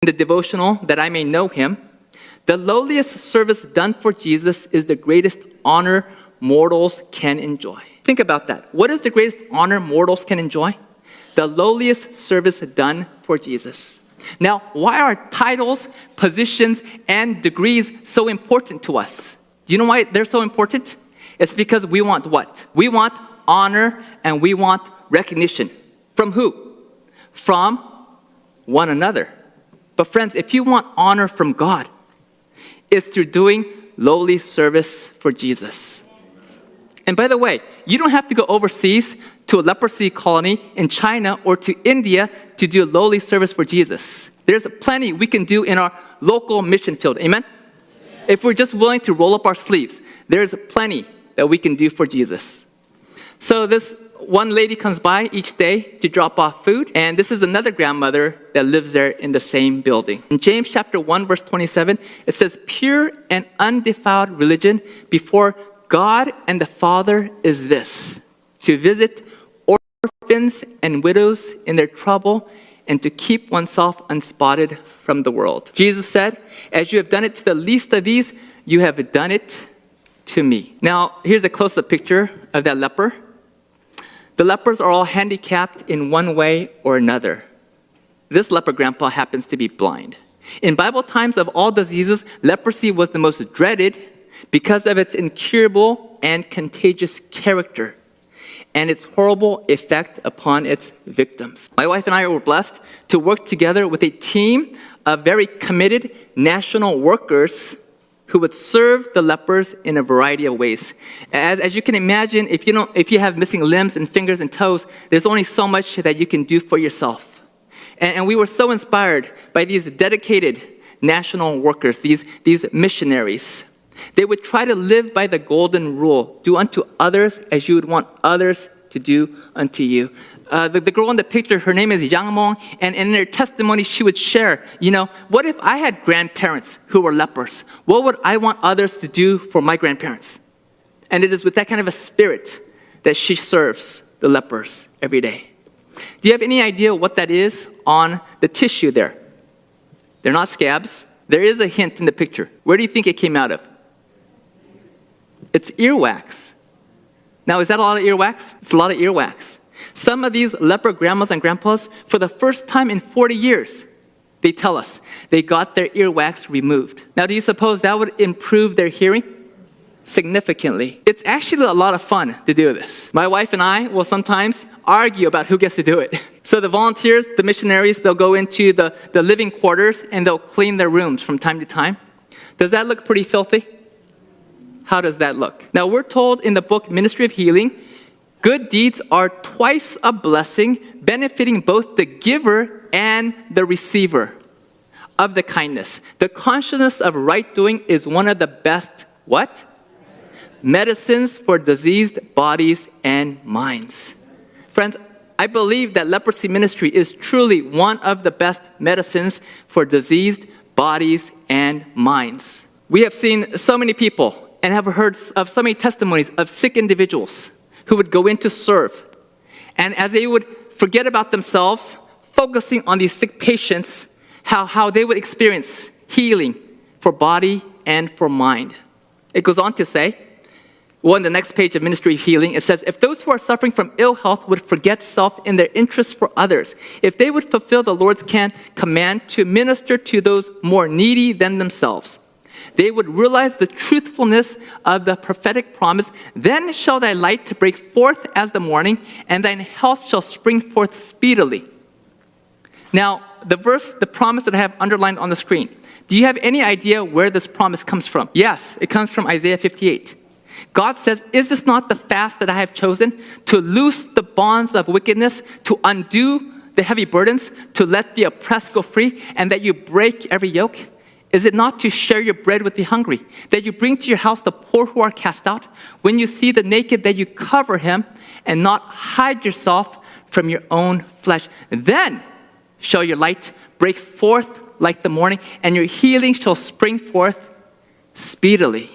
the devotional that I may know him, the lowliest service done for Jesus is the greatest honor mortals can enjoy. Think about that. What is the greatest honor mortals can enjoy? The lowliest service done for Jesus. Now, why are titles, positions, and degrees so important to us? Do you know why they're so important? It's because we want what? We want honor and we want recognition. From who? From one another. But friends, if you want honor from God, it's through doing lowly service for Jesus. And by the way, you don't have to go overseas to a leprosy colony in China or to India to do lowly service for Jesus. There's plenty we can do in our local mission field. Amen? If we're just willing to roll up our sleeves, there's plenty that we can do for Jesus. So this one lady comes by each day to drop off food, and this is another grandmother that lives there in the same building. In James chapter 1, verse 27, it says, "Pure and undefiled religion before God and the Father is this, to visit orphans and widows in their trouble and to keep oneself unspotted from the world." Jesus said, "As you have done it to the least of these, you have done it to me." Now, here's a close-up picture of that leper. The lepers are all handicapped in one way or another. This leper grandpa happens to be blind. In Bible times, of all diseases, leprosy was the most dreaded because of its incurable and contagious character and its horrible effect upon its victims. My wife and I were blessed to work together with a team of very committed national workers who would serve the lepers in a variety of ways. As you can imagine, if you have missing limbs and fingers and toes, there's only so much that you can do for yourself. And we were so inspired by these dedicated national workers, these missionaries. They would try to live by the golden rule, do unto others as you would want others to do unto you. The girl in the picture, her name is Yang Mong, and in her testimony, she would share, what if I had grandparents who were lepers? What would I want others to do for my grandparents? And it is with that kind of a spirit that she serves the lepers every day. Do you have any idea what that is on the tissue there? They're not scabs. There is a hint in the picture. Where do you think it came out of? It's earwax. Now, is that a lot of earwax? It's a lot of earwax. Some of these leper grandmas and grandpas, for the first time in 40 years, they tell us they got their earwax removed. Now, do you suppose that would improve their hearing? Significantly. It's actually a lot of fun to do this. My wife and I will sometimes argue about who gets to do it. So the volunteers, the missionaries, they'll go into the living quarters and they'll clean their rooms from time to time. Does that look pretty filthy? How does that look? Now, we're told in the book Ministry of Healing, good deeds are twice a blessing, benefiting both the giver and the receiver of the kindness. The consciousness of right doing is one of the best, what? Medicines for diseased bodies and minds. Friends, I believe that leprosy ministry is truly one of the best medicines for diseased bodies and minds. We have seen so many people and have heard of so many testimonies of sick individuals who would go in to serve. And as they would forget about themselves, focusing on these sick patients, how they would experience healing for body and for mind. It goes on to say, on the next page of Ministry of Healing, it says, if those who are suffering from ill health would forget self in their interest for others, if they would fulfill the Lord's command to minister to those more needy than themselves, they would realize the truthfulness of the prophetic promise. Then shall thy light break forth as the morning, and thine health shall spring forth speedily. Now, the promise that I have underlined on the screen, do you have any idea where this promise comes from? Yes, it comes from Isaiah 58. God says, is this not the fast that I have chosen? To loose the bonds of wickedness, to undo the heavy burdens, to let the oppressed go free, and that you break every yoke? Is it not to share your bread with the hungry, that you bring to your house the poor who are cast out? When you see the naked, that you cover him, and not hide yourself from your own flesh? Then shall your light break forth like the morning, and your healing shall spring forth speedily.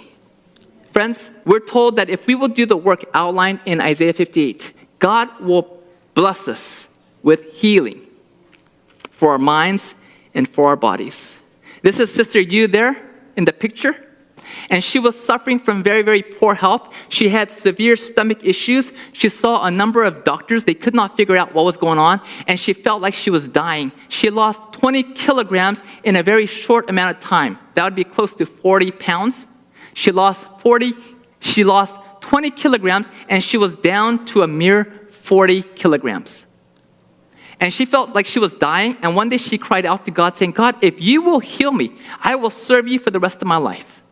Friends, we're told that if we will do the work outlined in Isaiah 58, God will bless us with healing for our minds and for our bodies. This is Sister Yu there in the picture. And she was suffering from very, very poor health. She had severe stomach issues. She saw a number of doctors. They could not figure out what was going on. And she felt like she was dying. She lost 20 kilograms in a very short amount of time. That would be close to 40 pounds. She lost 20 kilograms, and she was down to a mere 40 kilograms. And she felt like she was dying. And one day she cried out to God saying, God, if you will heal me, I will serve you for the rest of my life.